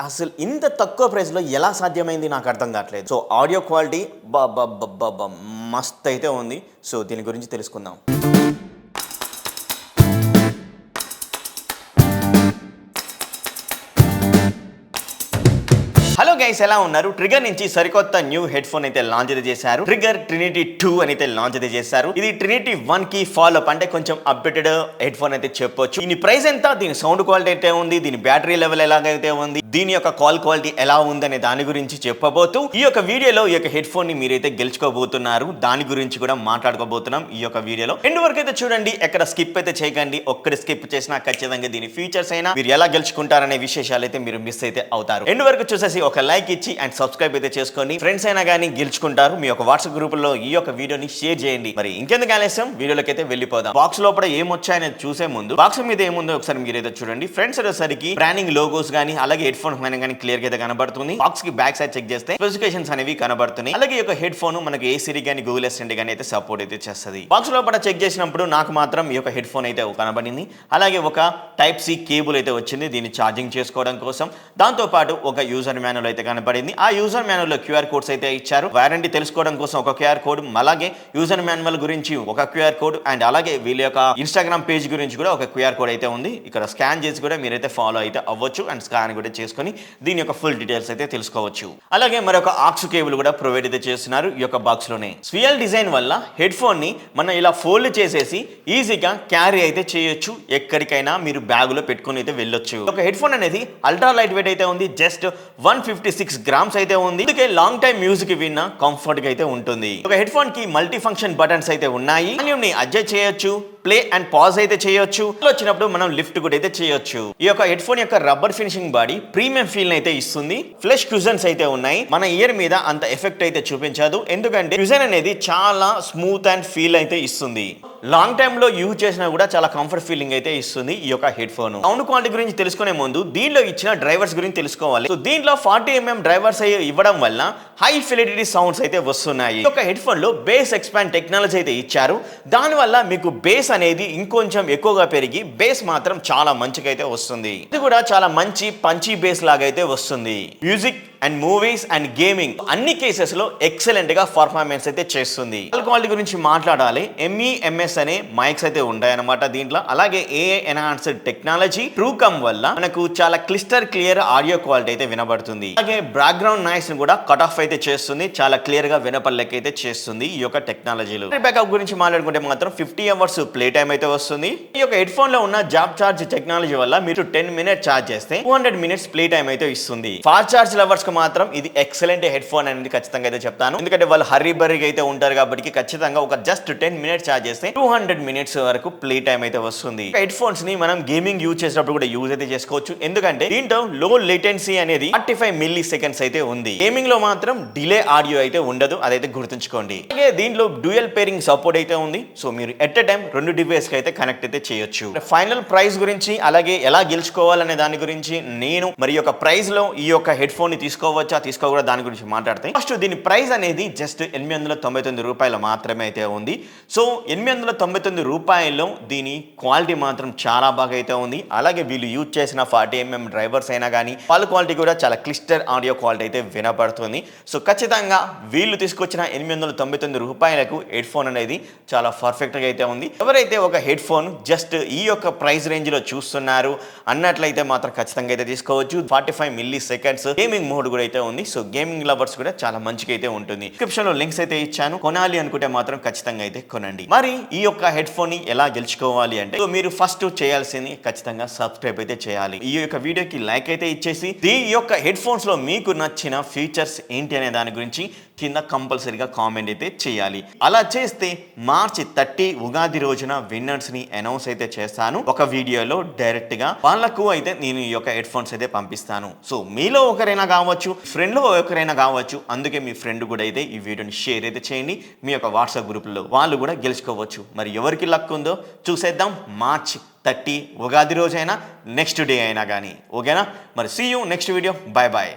అసలు ఇంత తక్కువ ప్రైస్‌లో ఎలా సాధ్యమైంది నాకు అర్థం కావట్లేదు. సో ఆడియో క్వాలిటీ అబ్బబ్బబ్బబ్బా! మస్తయితే ఉంది. సో దీని గురించి తెలుసుకుందాం. హలో గైస్, ఎలా ఉన్నారు? ట్రిగర్ నుంచి సరికొత్త న్యూ హెడ్ ఫోన్ అయితే లాంచ్ అయితే చేశారు. ట్రిగర్ ట్రినిటీ 2 అని అయితే లాంచ్ అయితే చేశారు. ఇది ట్రినిటీ 1 కి ఫాలో అప్, అంటే కొంచెం అప్డేటెడ్ హెడ్ ఫోన్ అయితే చెప్పొచ్చు. దీని ప్రైస్ ఎంత, దీని సౌండ్ క్వాలిటీ అయితే ఉంది, దీని బ్యాటరీ లెవెల్ ఎలాగైతే ఉంది, దీని యొక్క కాల్ క్వాలిటీ ఎలా ఉందనే దాని గురించి చెప్పబోతూ ఈ యొక్క వీడియోలో ఈ యొక్క హెడ్ ఫోన్ ని మీరైతే గెలుచుకోబోతున్నారు. దాని గురించి కూడా మాట్లాడుకోబోతున్నాం ఈ యొక్క వీడియోలో. ఎండ్ వరకు అయితే చూడండి, ఎక్కడ స్కిప్ అయితే చేయకండి. ఒక్కటి స్కిప్ చేసినా ఖచ్చితంగా దీని ఫీచర్స్ అయినా మీరు ఎలా గెలుచుకుంటారనే విశేషాలు అయితే మీరు మిస్ అయితే అవుతారు. ఎండ్ వరకు చూసేసి ఒక లైక్ ఇచ్చి అండ్ సబ్స్క్రైబ్ అయితే చేసుకొని ఫ్రెండ్స్ అయినా కానీ గెలుచుకుంటారు. మీ యొక్క వాట్సాప్ గ్రూపుల్లో ఈ యొక్క వీడియోని షేర్ చేయండి. మరి ఇంకెందుకు ఆలస్యం, వీడియోలోకి అయితే వెళ్ళిపోదాం. బాక్స్ లోపల ఏమొచ్చాయని చూసే ముందు బాక్స్ మీద ఏముందో ఒకసారి మీరైతే చూడండి. ఫ్రంట్ సైడ్ వచ్చేసరికి బ్రాండింగ్ లోగోస్ గానీ అలాగే హెడ్ ఫోన్ కానీ క్లియర్ గా అయితే కనబడుతుంది. బాక్స్ కి బ్యాక్ సైడ్ చెక్ చేస్తే స్పెసిఫికేషన్స్ అనేవి కనబడుతున్నాయి. అలాగే ఈ యొక్క హెడ్ ఫోన్ మనకి ఏ సిరీ కానీ గూగుల్ అసిస్టెంట్ కానీ అయితే సపోర్ట్ అయితే చేస్తుంది. బాక్స్ లోపల చెక్ చేసినప్పుడు నాకు మాత్రం ఈ యొక్క హెడ్ ఫోన్ అయితే కనబడింది. అలాగే ఒక టైప్ సి కేబుల్ అయితే వచ్చింది దీన్ని ఛార్జింగ్ చేసుకోవడం కోసం. దాంతో పాటు ఒక యూజర్ మాన్యువల్ అయితే కనబడింది. ఆ యూజర్ మాన్యువల్ లో క్యూఆర్ కోడ్స్ అయితే ఇచ్చారు. వారంటీ తెలుసుకోవడం కోసం ఒక క్యూఆర్ కోడ్, అలాగే యూజర్ మాన్యువల్ గురించి ఒక క్యూఆర్ కోడ్, అండ్ అలాగే వీళ్ళ యొక్క ఇన్స్టాగ్రామ్ పేజ్ గురించి కూడా ఒక క్యూఆర్ కోడ్ అయితే ఉంది. ఇక్కడ స్కాన్ చేసి కూడా మీరైతే ఫాలో అయితే అవ్వచ్చు అండ్ స్కాన్ కూడా చేసుకొని దీని యొక్క ఫుల్ డీటెయిల్స్ అయితే తెలుసుకోవచ్చు. అలాగే మరొక ఆక్స్ కేబుల్ కూడా ప్రొవైడ్ అయితే చేస్తున్నారు ఈ యొక్క బాక్స్ లోనే. స్వియల్ డిజైన్ వల్ల హెడ్ ఫోన్ ని మనం ఇలా ఫోల్డ్ చేసేసి ఈజీగా క్యారీ అయితే చేయొచ్చు. ఎక్కడికైనా మీరు బ్యాగ్ లో పెట్టుకుని అయితే వెళ్ళొచ్చు. ఒక హెడ్ ఫోన్ అనేది అల్ట్రా లైట్ వెయిట్ అయితే ఉంది. జస్ట్ 156 గ్రామ్స్ అయితే ఉంది. అందుకే లాంగ్ టైం మ్యూజిక్ విన్నా కంఫర్ట్ గా అయితే ఉంటుంది. ఒక హెడ్ ఫోన్ కి మల్టీ ఫంక్షన్ బటన్స్ అయితే ఉన్నాయి. వాల్యూమ్ ని అడ్జస్ట్ చేయొచ్చు, ప్లే అండ్ పాజ్ అయితే చేయొచ్చు. వచ్చినప్పుడు మనం లిఫ్ట్ కూడా అయితే చేయొచ్చు. ఈ యొక్క హెడ్ ఫోన్ యొక్క rubber finishing body premium feel అయితే ఇస్తుంది. ఫ్లెష్ క్యూజన్స్ అయితే ఉన్నాయి. మన ఇయర్ మీద అంత ఎఫెక్ట్ అయితే చూపించదు, ఎందుకంటే క్యూజన్ అనేది చాలా స్మూత్ అండ్ ఫీల్ అయితే ఇస్తుంది. లాంగ్ టైమ్ లో యూజ్ చేసినా కూడా చాలా కంఫర్ట్ ఫీలింగ్ అయితే ఇస్తుంది ఈ యొక్క హెడ్ ఫోన్. సౌండ్ క్వాలిటీ గురించి తెలుసుకునే ముందు దీనిలో ఇచ్చిన డ్రైవర్స్ గురించి తెలుసుకోవాలి. సో దీంట్లో 40mm డ్రైవర్స్ ఇవ్వడం వల్ల హై ఫిడెలిటీ సౌండ్స్ అయితే వస్తున్నాయి. ఈ యొక్క హెడ్ ఫోన్ లో బేస్ ఎక్స్పాండ్ టెక్నాలజీ అయితే ఇచ్చారు. దాని వల్ల మీకు బేస్ అనేది ఇంకొంచెం ఎక్కువగా పెరిగి బేస్ మాత్రం చాలా మంచిగా అయితే వస్తుంది. ఇది కూడా చాలా మంచి పంచీ బేస్ లాగా అయితే వస్తుంది. Music and movies and gaming అన్ని కేసెస్ లో ఎక్సలెంట్ గా పర్ఫార్మెన్స్ అయితే చేస్తుంది. క్వాలిటీ గురించి మాట్లాడాలి. MEMS అనే మైక్స్ అయితే ఉంటాయన్నమాట దీంట్లో. అలాగే AI ఎన్హాన్స్డ్ టెక్నాలజీ ట్రూకమ్ వల్ల మనకు చాలా క్లియర్ ఆడియో క్వాలిటీ అయితే వినబడుతుంది. అలాగే బ్యాక్గ్రౌండ్ నాయిస్ ని కూడా కట్ ఆఫ్ అయితే చేస్తుంది. చాలా క్లియర్ గా వినపడలేక అయితే చేస్తుంది ఈ యొక్క టెక్నాలజీలో. బ్యాకప్ గురించి మాట్లాడుకుంటే మాత్రం 50 అవర్స్ ప్లే టైం అయితే వస్తుంది. ఈ యొక్క హెడ్ ఫోన్ లో ఉన్న జాబ్ చార్జ్ టెక్నాలజీ వల్ల మీరు 10 మినిట్స్ చార్జ్ చేస్తే 200 మినిట్స్ ప్లే టైం అయితే ఇస్తుంది. ఫాస్ట్ చార్జ్ లవర్స్ మాత్రం ఇది ఎక్సలెంట్ హెడ్ ఫోన్ అనేది ఖచ్చితంగా అయితే చెప్తాను. ఎందుకంటే వాళ్ళు హర్రీ బర్రీగా అయితే ఉంటారు కాబట్టి ఖచ్చితంగా ఒక జస్ట్ 10 మినిట్స్ చార్జ్ చేస్తే 200 మినిట్స్ వరకు ప్లే టైం అయితే వస్తుంది. హెడ్ ఫోన్స్ ని మనం గేమింగ్ యూజ్ చేసినప్పుడు కూడా యూజ్ అయితే చేసుకోవచ్చు. ఎందుకంటే దీంట్లో లో లేటెన్సీ అనేది 45 మిల్లీ సెకండ్స్ అయితే ఉంది. గేమింగ్ లో మాత్రం డిలే ఆడియో అయితే ఉండదు, అదైతే గుర్తుంచుకోండి. అలాగే దీంట్లో డ్యూయల్ పేరింగ్ సపోర్ట్ అయితే ఉంది. సో మీరు ఎట్ ఎ టైం 2 డివైస్ కి అయితే కనెక్ట్ అయితే చేయొచ్చు. ఫైనల్ ప్రైస్ గురించి అలాగే ఎలా గెలుచుకోవాలనే దాని గురించి నేను మరి యొక్క ప్రైస్ లో ఈ యొక్క హెడ్ ఫోన్ ని తీసుకోకూడదు దాని గురించి మాట్లాడితే, ఫస్ట్ దీని ప్రైస్ అనేది జస్ట్ 899 రూపాయలు మాత్రమే అయితే ఉంది. సో 899 రూపాయల్లో దీని క్వాలిటీ మాత్రం చాలా బాగా అయితే ఉంది. అలాగే వీళ్ళు యూజ్ చేసిన 40mm డ్రైవర్స్ అయినా కానీ వాళ్ళ క్వాలిటీ కూడా చాలా క్లిస్టర్ ఆడియో క్వాలిటీ అయితే వినపడుతుంది. సో ఖచ్చితంగా వీళ్ళు తీసుకొచ్చిన 899 రూపాయలకు హెడ్ ఫోన్ అనేది చాలా పర్ఫెక్ట్ గా అయితే ఉంది. ఎవరైతే ఒక హెడ్ ఫోన్ జస్ట్ ఈ యొక్క ప్రైస్ రేంజ్ లో చూస్తున్నారు అన్నట్లయితే మాత్రం ఖచ్చితంగా అయితే తీసుకోవచ్చు. 45 మిల్లీ సెకండ్స్ గేమింగ్ మోడ్ కూడా అయితే ఉంది. సో గేమింగ్ లవర్స్ కూడా చాలా మంచిగా అయితే ఉంటుంది. డిస్క్రిప్షన్ లో లింక్స్ అయితే ఇచ్చాను. కొనాలి అనుకుంటే మాత్రం ఖచ్చితంగా అయితే కొనండి. మరి ఈ యొక్క హెడ్ ఫోన్ ని ఎలా గెలుచుకోవాలి అంటే మీరు ఫస్ట్ చేయాల్సింది ఖచ్చితంగా సబ్స్క్రైబ్ అయితే చేయాలి. ఈ యొక్క వీడియోకి లైక్ అయితే ఇచ్చేసి ఈ యొక్క హెడ్ ఫోన్స్ లో మీకు నచ్చిన ఫీచర్స్ ఏంటి అనే దాని గురించి కింద కంపల్సరీగా కామెంట్ అయితే చేయాలి. అలా చేస్తే మార్చి 30 ఉగాది రోజున విన్నర్స్ ని అనౌన్స్ అయితే చేస్తాను ఒక వీడియోలో డైరెక్ట్ గా. వాళ్ళకు అయితే నేను ఈ యొక్క హెడ్ ఫోన్స్ అయితే పంపిస్తాను. సో మీలో ఒకరైనా కావచ్చు, ఫ్రెండ్ లో ఒకరైనా కావచ్చు, అందుకే మీ ఫ్రెండ్ కూడా అయితే ఈ వీడియోని షేర్ అయితే చేయండి మీ యొక్క వాట్సాప్ గ్రూప్లో. వాళ్ళు కూడా గెలుచుకోవచ్చు. మరి ఎవరికి లక్ ఉందో చూసేద్దాం. మార్చి 30 ఉగాది రోజైనా నెక్స్ట్ డే అయినా కానీ. ఓకేనా? మరి see you next video. Bye bye.